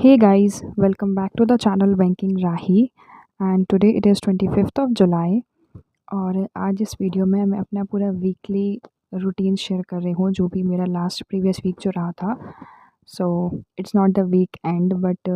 Hey guys, welcome back to the channel Banking Rahi and today it is 25th of July और आज इस video में मैं अपना पूरा वीकली रूटीन शेयर कर रही हूँ जो भी मेरा लास्ट प्रीवियस वीक जो रहा था। So it's not the weekend but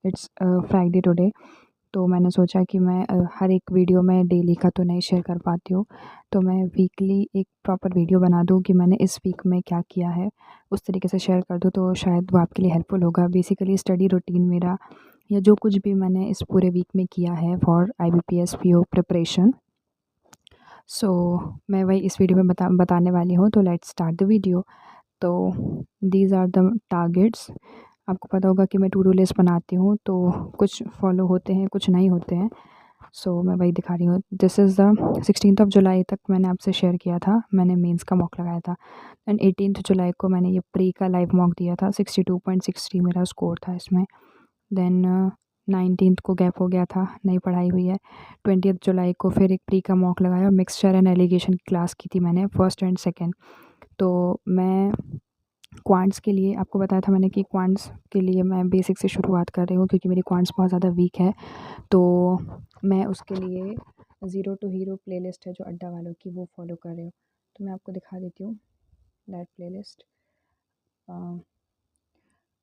it's Friday today. तो मैंने सोचा कि मैं हर एक वीडियो में डेली का तो नहीं शेयर कर पाती हूँ, तो मैं वीकली एक प्रॉपर वीडियो बना दूँ कि मैंने इस वीक में क्या किया है, उस तरीके से शेयर कर दूँ तो शायद वो आपके लिए हेल्पफुल होगा। बेसिकली स्टडी रूटीन मेरा या जो कुछ भी मैंने इस पूरे वीक में किया है फॉर IBPS PO प्रिपरेशन, सो मैं वही इस वीडियो में बताने वाली हूँ। तो लेट्स स्टार्ट द वीडियो। तो दीज आर द टारगेट्स। आपको पता होगा कि मैं टू डू लिस्ट बनाती हूँ तो कुछ फॉलो होते हैं, कुछ नहीं होते हैं। सो मैं वही दिखा रही हूँ। This is the 16th of July तक मैंने आपसे शेयर किया था, मैंने मेंस का मॉक लगाया था। एंड 18th जुलाई को मैंने ये प्री का लाइव मॉक दिया था। 62.63 मेरा स्कोर था इसमें। देन 19th को गैप हो गया था, नहीं पढ़ाई हुई है। 20th जुलाई को फिर एक प्री का मॉक लगाया, मिक्सचर एंड एलिगेशन की क्लास की थी मैंने, फर्स्ट एंड सेकेंड। तो मैं क्वांट्स के लिए आपको बताया था मैंने कि क्वांट्स के लिए मैं बेसिक से शुरुआत कर रही हूँ क्योंकि मेरी क्वांट्स बहुत ज़्यादा वीक है। तो मैं उसके लिए ज़ीरो टू हीरो प्लेलिस्ट है जो अड्डा वालों की, वो फॉलो कर रही हूँ। तो मैं आपको दिखा देती हूँ दैट प्लेलिस्ट।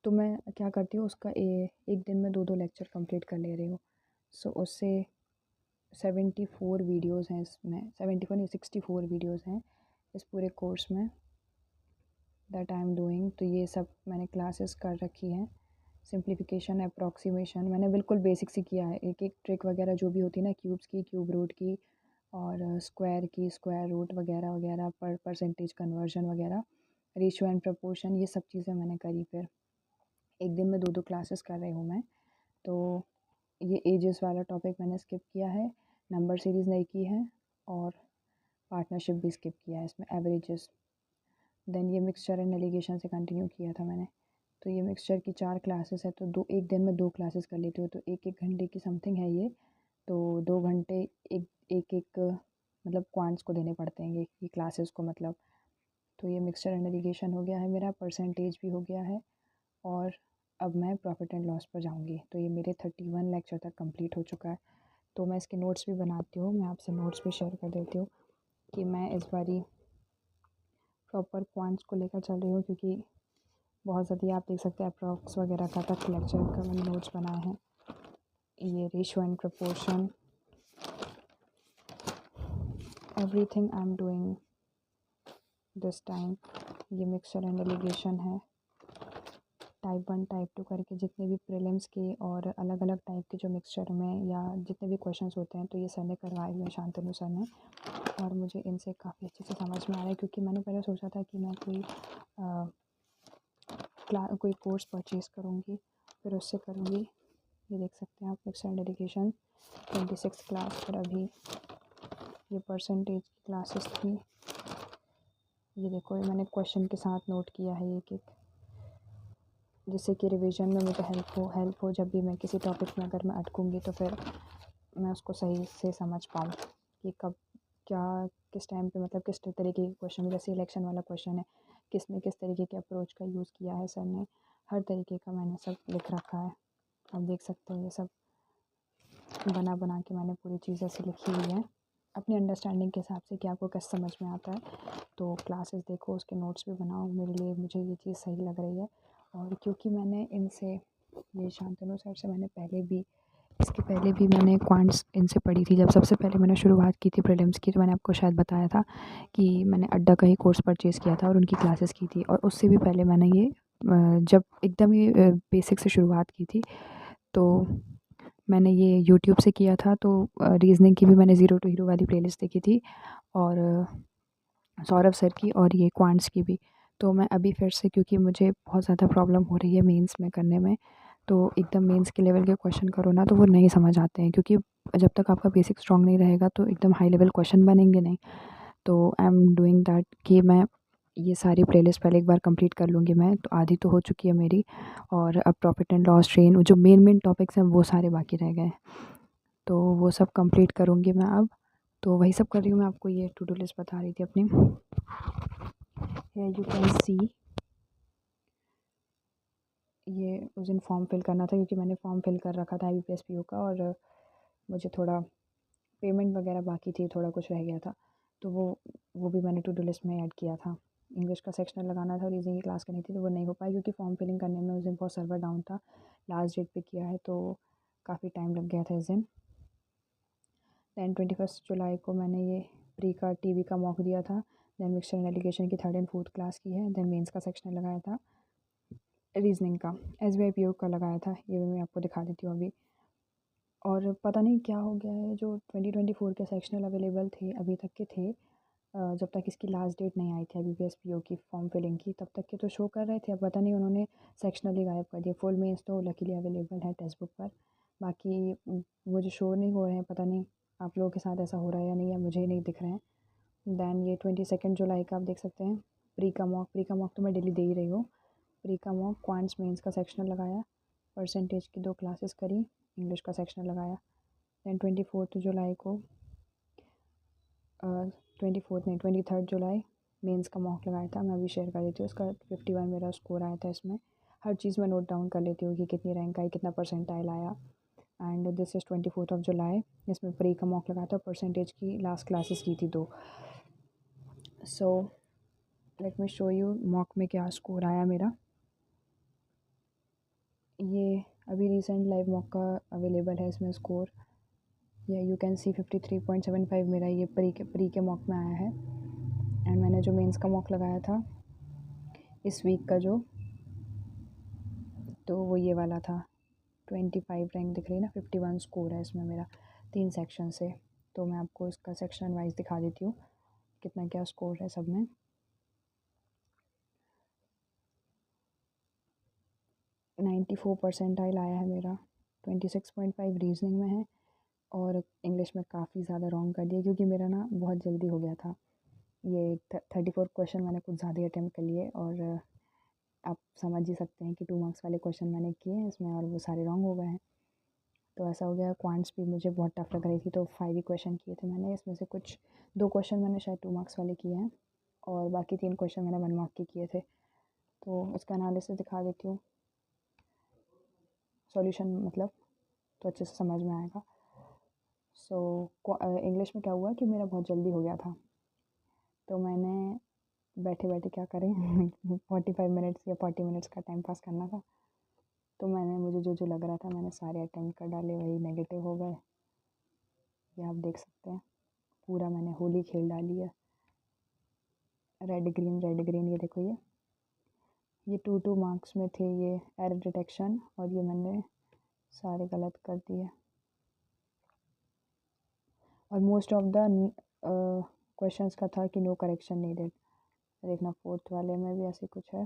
तो मैं क्या करती हूँ उसका एक दिन में 2-2 लेक्चर कंप्लीट कर ले रही हूँ। सो उससे 74 वीडियोज़ हैं इसमें, 74 नहीं 64 वीडियोज़ हैं इस पूरे कोर्स में दैट आई एम डूइंग। तो ये सब मैंने क्लासेस कर रखी हैं। सिंप्लीफिकेशन, अप्रॉक्सीमेशन मैंने बिल्कुल बेसिक से किया है। एक एक ट्रिक वगैरह जो भी होती है ना, क्यूब्स की, क्यूब रूट की, और स्क्वायर की, स्क्वायर रूट वगैरह वगैरह, परसेंटेज कन्वर्जन वगैरह, रेशियो एंड प्रपोर्शन, ये सब चीज़ें मैंने करी। फिर एक दिन में 2-2 क्लासेस कर रही हूँ मैं। तो ये एजेस वाला टॉपिक मैंने स्किप किया है, नंबर सीरीज़ नहीं की है, और पार्टनरशिप भी स्किप किया है इसमें, एवरेजेस। देन ये मिक्सचर एंड एलिगेशन से कंटिन्यू किया था मैंने। तो ये मिक्सचर की 4 क्लासेस है, तो एक दिन में 2 क्लासेस कर लेती हूँ, तो 1-1 घंटे की समथिंग है ये। तो 2 घंटे एक एक एक मतलब क्वांट्स को देने पड़ते हैं ये क्लासेस को, मतलब। तो ये मिक्सचर एंड एलिगेशन हो गया है मेरा, परसेंटेज भी हो गया है, और अब मैं प्रॉफिट एंड लॉस पर जाऊंगी। तो ये मेरे 31 लेक्चर तक कंप्लीट हो चुका है। तो मैं इसके नोट्स भी बनाती हूँ, मैं आपसे नोट्स भी शेयर कर देती हूँ कि मैं इस बारी प्रॉपर पॉइंट्स को लेकर चल रही हूँ, क्योंकि बहुत ज़्यादा आप देख सकते हैं अप्रॉक्स वगैरह का तक लेक्चर का मैंने नोट्स बनाए हैं। ये ratio and proportion, everything I am doing this time. ये मिक्सचर एंड एलिगेशन है, टाइप 1 टाइप 2 करके जितने भी प्रीलिम्स के और अलग अलग टाइप के जो मिक्सचर में या जितने भी क्वेश्चंस होते हैं, तो ये सर ने करवाए हुए हैं, शांतनु सर ने। और मुझे इनसे काफ़ी अच्छे से समझ में आ रहा है, क्योंकि मैंने पहले सोचा था कि मैं कोई कोर्स परचेज़ करूँगी, फिर उससे करूँगी। ये देख सकते हैं आप, मिक्सचर एंड एलिगेशन 26 क्लास। फिर अभी ये परसेंटेज की क्लासेस थी। ये देखो, ये मैंने क्वेश्चन के साथ नोट किया है एक एक, जिससे कि रिवीजन में मुझे हेल्प हो। जब भी मैं किसी टॉपिक में अगर मैं अटकूँगी तो फिर मैं उसको सही से समझ पाऊँ कि कब क्या, किस टाइम पे, मतलब किस तरीके के क्वेश्चन, जैसे इलेक्शन वाला क्वेश्चन है, किसमें किस तरीके के अप्रोच का यूज़ किया है सर ने, हर तरीके का मैंने सब लिख रखा है। आप देख सकते हैं ये सब बना बना के मैंने पूरी चीज़ ऐसे लिखी हुई है अपनी अंडरस्टैंडिंग के हिसाब से कि आपको कैसे समझ में आता है। तो क्लासेस देखो, उसके नोट्स भी बनाओ, मेरे लिए मुझे ये चीज़ सही लग रही है। और क्योंकि मैंने इनसे, ये शांतनु सर से मैंने पहले भी, इसके पहले भी मैंने क्वांट्स इनसे पढ़ी थी। जब सबसे पहले मैंने शुरुआत की थी प्रीलिम्स की, तो मैंने आपको शायद बताया था कि मैंने अड्डा का ही कोर्स परचेज़ किया था और उनकी क्लासेस की थी। और उससे भी पहले मैंने ये जब एकदम ही बेसिक से शुरुआत की थी, तो मैंने ये यूट्यूब से किया था। तो रीज़निंग की भी मैंने ज़ीरो टू हीरो वाली प्लेलिस्ट देखी थी, और सौरभ सर की, और ये क्वांट्स की भी। तो मैं अभी फिर से, क्योंकि मुझे बहुत ज़्यादा प्रॉब्लम हो रही है मेंस में करने में, तो एकदम मेंस के लेवल के क्वेश्चन करो ना तो वो नहीं समझ आते हैं, क्योंकि जब तक आपका बेसिक स्ट्रॉन्ग नहीं रहेगा तो एकदम हाई लेवल क्वेश्चन बनेंगे नहीं। तो आई एम डूइंग दैट कि मैं ये सारी प्लेलिस्ट पहले एक बार कंप्लीट कर लूँगी मैं, तो आधी तो हो चुकी है मेरी। और अब प्रॉफिट एंड लॉस, ट्रेन, जो मेन टॉपिक्स हैं वो सारे बाकी रह गए हैं, तो वो सब कंप्लीट करूँगी मैं अब। तो वही सब कर रही हूँ मैं, आपको ये टू डू लिस्ट बता रही थी अपनी। हियर यू कैन सी, ये उस दिन फॉर्म फिल करना था क्योंकि मैंने फॉर्म फिल कर रखा था IBPS PO का, और मुझे थोड़ा पेमेंट वगैरह बाकी थी, थोड़ा कुछ रह गया था, तो वो भी मैंने टू डू लिस्ट में ऐड किया था। इंग्लिश का सेक्शनल लगाना था और रीजनिंग की क्लास करनी थी, तो वो नहीं हो पाई क्योंकि फॉर्म फिलिंग करने में उस दिन बहुत सर्वर डाउन था। लास्ट डेट पे किया है तो काफ़ी टाइम लग गया था इस दिन। दैन 21 जुलाई को मैंने ये प्री का TV का मॉक दिया था। दैन मिक्सचर एंड एलिगेशन की 3rd एंड 4th क्लास की है। दैन मेंस का सेक्शनल लगाया था। रीजनिंग का SBI PO का लगाया था, ये भी मैं आपको दिखा देती हूँ अभी। और पता नहीं क्या हो गया है, जो 2024 के सेक्शनल अवेलेबल थे अभी तक के थे, जब तक इसकी लास्ट डेट नहीं आई थी IBPS PO की फॉर्म फिलिंग की, तब तक के तो शो कर रहे थे। अब पता नहीं उन्होंने सेक्शनल ही गायब कर दिया। फुल मेंस तो लकीली अवेलेबल है टेक्स्ट बुक पर, बाकी वो जो शो नहीं हो रहे हैं, पता नहीं आप लोगों के साथ ऐसा हो रहा है या नहीं, या मुझे ही नहीं दिख रहे हैं। दैन ये 22 जुलाई का आप देख सकते हैं प्री का मॉक तो मैं डेली दे ही रही हूँ। प्री का मॉक क्वांट्स मेंस का सेक्शनल लगाया, परसेंटेज की 2 क्लासेस करी, इंग्लिश का सेक्शनल लगाया। दैन 24 जुलाई को 24 नहीं 23 जुलाई मेंस का मॉक लगाया था। मैं अभी शेयर कर देती हूँ, उसका 51 मेरा स्कोर आया था। इसमें हर चीज़ मैं नोट डाउन कर लेती हूँ कि कितनी रैंक आई, कितना परसेंटाइल आया। एंड दिस इज़ 24 जुलाई। इसमें प्री का मॉक लगाया था, परसेंटेज की लास्ट क्लासेस की थी 2। So let me show you mock में क्या स्कोर आया मेरा। ये अभी रिसेंट लाइव मॉक का अवेलेबल है इसमें स्कोर। या यू कैन सी 53.75 मेरा ये प्री के मॉक में आया है। एंड मैंने जो मेंस का मॉक लगाया था इस वीक का जो, तो वो ये वाला था। 25 रैंक दिख रही है ना, 51 स्कोर है इसमें मेरा 3 सेक्शन से। तो मैं आपको इसका सेक्शन वाइज दिखा देती हूँ कितना क्या स्कोर है सब में। 94 परसेंटाइल आया है मेरा। 26.5 रीजनिंग में है, और इंग्लिश में काफ़ी ज़्यादा रॉन्ग कर दिया क्योंकि मेरा ना बहुत जल्दी हो गया था। ये 34 क्वेश्चन मैंने कुछ ज़्यादा ही अटैम्प्ट कर लिए, और आप समझ ही सकते हैं कि 2 मार्क्स वाले क्वेश्चन मैंने किए हैं इसमें, और वो सारे रॉन्ग हो गए हैं। तो ऐसा हो गया। क्वांट्स भी मुझे बहुत टफ लग रही थी, तो 5 ही क्वेश्चन किए थे मैंने। इसमें से कुछ 2 क्वेश्चन मैंने शायद 2 मार्क्स वाले किए हैं, और बाकी 3 क्वेश्चन मैंने 1 मार्क के किए थे। तो इसका एनालिसिस दिखा देती हूँ, सॉल्यूशन मतलब, तो अच्छे से समझ में आएगा। सो इंग्लिश में क्या हुआ कि मेरा बहुत जल्दी हो गया था, तो मैंने बैठे बैठे क्या करें 45 मिनट्स या 40 मिनट्स का टाइम पास करना था, तो मैंने मुझे जो जो लग रहा था मैंने सारे अटेम्प्ट कर डाले, वही नेगेटिव हो गए। ये आप देख सकते हैं, पूरा मैंने होली खेल डाली है। रेड ग्रीन ये देखो, ये 2 मार्क्स में थे ये एरर डिटेक्शन, और ये मैंने सारे गलत कर दिए। और मोस्ट ऑफ द क्वेश्चंस का था कि नो करेक्शन नीडेड। देखना 4th वाले में भी ऐसे कुछ है,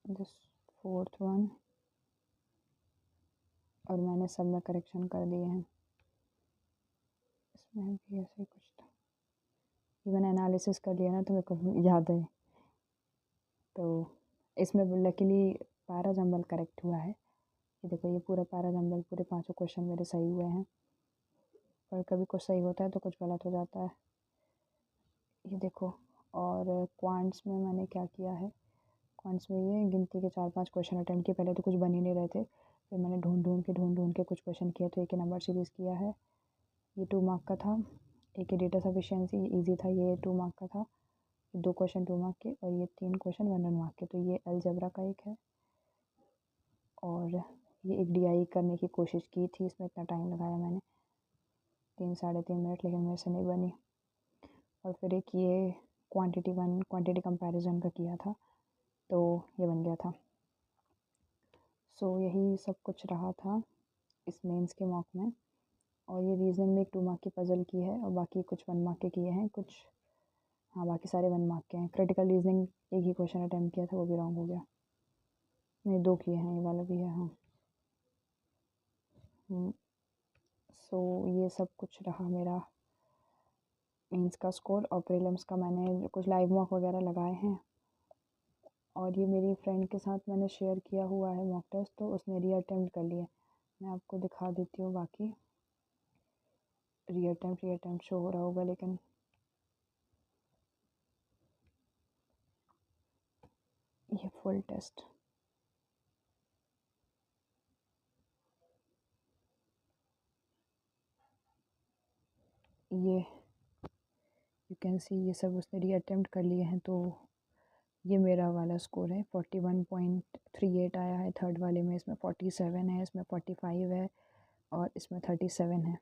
दिस 4th वन, और मैंने सब में करेक्शन कर दिए हैं। इसमें भी ऐसे कुछ था, ये मैंने एनालिसिस कर लिया ना तो मेरे को याद है। तो इसमें लकीली पैरा जंबल करेक्ट हुआ है। ये देखो, ये पूरा पैरा जंबल, पूरे 5 क्वेश्चन मेरे सही हुए हैं, पर कभी कुछ सही होता है तो कुछ गलत हो जाता है। ये देखो। और क्वांट्स में मैंने क्या किया है, क्वांट्स में ये गिनती के 4-5 क्वेश्चन अटेम्प्ट किए। पहले तो कुछ बन ही नहीं रहे थे, फिर मैंने ढूंढ के कुछ क्वेश्चन किए, तो एक ही नंबर सीरीज़ किया है। ये 2 मार्क का था। एक ही डेटा सफिशिएंसी ईजी था, ये 2 मार्क का था। 2 क्वेश्चन 2 मार्क के, और ये 3 क्वेश्चन 1 मार्क के। तो ये अलजेब्रा का एक है, और ये एक DI करने की कोशिश की थी, इसमें इतना टाइम लगाया मैंने 3-3.5 मिनट, लेकिन मेरे से नहीं बनी। और फिर एक ये क्वांटिटी कंपैरिजन का किया था, तो ये बन गया था। सो यही सब कुछ रहा था इस मेंस के मॉक में। और ये रीजनिंग में एक 2 मार्क की पजल की है, और बाकी कुछ 1 मार्क के किए हैं कुछ। हाँ, बाकी सारे 1 मार्क के हैं। क्रिटिकल रीजनिंग एक ही क्वेश्चन अटैम्प्ट किया था, वो भी रॉन्ग हो गया। नहीं, 2 किए हैं, ये वाला भी है। हाँ। सो ये सब कुछ रहा मेरा मेंस का स्कोर। और प्रीलिम्स का मैंने कुछ लाइव मॉक वगैरह लगाए हैं, और ये मेरी फ्रेंड के साथ मैंने शेयर किया हुआ है मॉक टेस्ट, तो उसने री अटेम्प्ट कर लिए। मैं आपको दिखा देती हूँ, बाकी री अटेम्प्ट शो हो रहा होगा, लेकिन ये फुल टेस्ट ये यू कैन सी ये सब उसने रीअटेम्प्ट कर लिए हैं। तो ये मेरा वाला स्कोर है 41.38 आया है। थर्ड वाले में इसमें 47 है, इसमें 45 है और इसमें 37 है।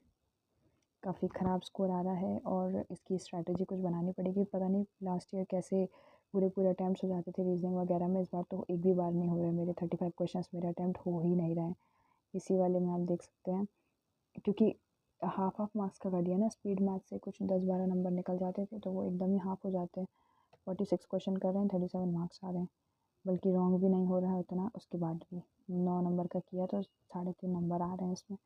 काफ़ी ख़राब स्कोर आ रहा है और इसकी स्ट्रैटेजी कुछ बनानी पड़ेगी। पता नहीं लास्ट ईयर कैसे पूरे अटैम्प्ट हो जाते थे रीजनिंग वगैरह में, इस बार तो एक भी बार नहीं हो रहा है। मेरे 35 क्वेश्चंस मेरे अटैम्प्ट हो ही नहीं रहे हैं। इसी वाले में आप देख सकते हैं, क्योंकि हाफ मार्क्स का कर दिया ना, स्पीड मैथ से कुछ 10-12 नंबर निकल जाते थे, तो वो एकदम ही हाफ हो जाते हैं। 46 क्वेश्चन कर रहे हैं, 37 मार्क्स आ रहे हैं, बल्कि रॉन्ग भी नहीं हो रहा है उतना। उसके बाद भी 9 नंबर का किया तो 3.5 नंबर आ रहे हैं इसमें।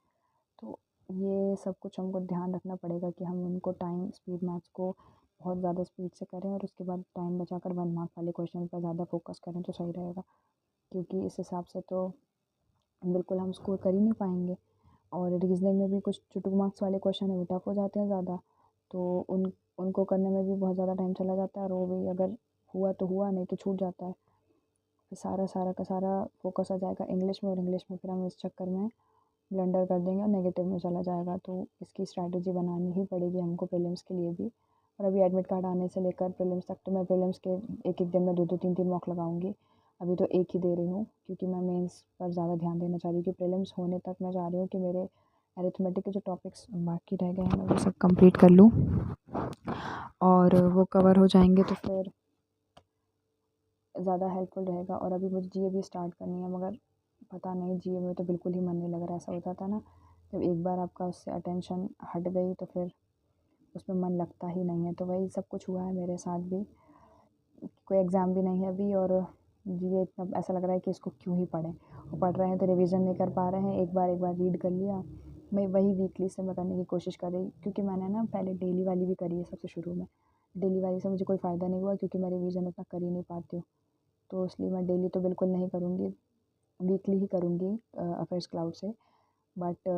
तो ये सब कुछ हमको ध्यान रखना पड़ेगा कि हम उनको टाइम स्पीड मैथ्स को बहुत ज़्यादा स्पीड से करें और उसके बाद टाइम बचाकर 1 मार्क वाले क्वेश्चन पर ज़्यादा फोकस करें तो सही रहेगा, क्योंकि इस हिसाब से तो बिल्कुल हम स्कोर कर ही नहीं पाएंगे। और रीजनिंग में भी कुछ जो 2 मार्क्स वाले क्वेश्चन है वो टफ हो जाते हैं ज़्यादा, तो उनको करने में भी बहुत ज़्यादा टाइम चला जाता है और वो भी अगर हुआ तो हुआ, नहीं तो छूट जाता है। फिर सारा का सारा फोकस आ जाएगा इंग्लिश में, और इंग्लिश में फिर हम इस चक्कर में ब्लंडर कर देंगे और नेगेटिव में चला जाएगा। तो इसकी स्ट्रैटेजी बनानी ही पड़ेगी हमको प्रीलिम्स के लिए भी। और अभी एडमिट कार्ड आने से लेकर प्रीलिम्स तक तो मैं प्रीलिम्स के एक दिन में 2-2 3-3 मॉक लगाऊंगी। अभी तो एक ही दे रही हूँ क्योंकि मैं मेंस पर ज़्यादा ध्यान देना चाह रही हूँ कि प्रीलिम्स होने तक मैं चाह रही हूँ कि मेरे अरिथमेटिक के जो टॉपिक्स बाकी रह गए हैं मैं वो सब कंप्लीट कर लूँ, और वो कवर हो जाएंगे तो फिर ज़्यादा हेल्पफुल रहेगा। और अभी मुझे जीए भी स्टार्ट करनी है, मगर पता नहीं, जीए में तो बिल्कुल ही मन नहीं लग रहा। ऐसा होता था ना, जब एक बार आपका उससे अटेंशन हट गई तो फिर उसमें मन लगता ही नहीं है। तो वही सब कुछ हुआ है मेरे साथ भी। कोई एग्ज़ाम भी नहीं है अभी और जीए इतना ऐसा लग रहा है कि इसको क्यों ही पढ़ें, और पढ़ रहे हैं तो रिवीजन नहीं कर पा रहे हैं। एक बार रीड कर लिया, मैं वही वीकली से मैं करने की कोशिश कर रही, क्योंकि मैंने ना पहले डेली वाली भी करी है सबसे शुरू में। डेली वाली से मुझे कोई फ़ायदा नहीं हुआ क्योंकि मैं रिवीजन उतना कर ही नहीं पाती हूँ। तो इसलिए मैं डेली तो बिल्कुल नहीं करूँगी, वीकली ही करूँगी अफेयर्स क्लाउड से। बट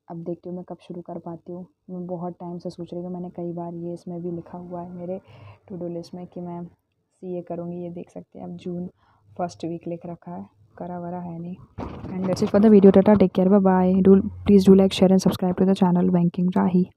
अब देखती हूँ मैं कब शुरू कर पाती हूँ। मैं बहुत टाइम से सोच रही हूँ, मैंने कई बार ये इसमें भी लिखा हुआ है मेरे टू डू लिस्ट में कि मैं सीए करूँगी। ये देख सकते हैं, अब जून फर्स्ट वीक लिख रखा है, करा वरा है नहीं। And that's it for the video. Tata, take care, bye bye. Do please do like, share and subscribe to the channel banking Rahi.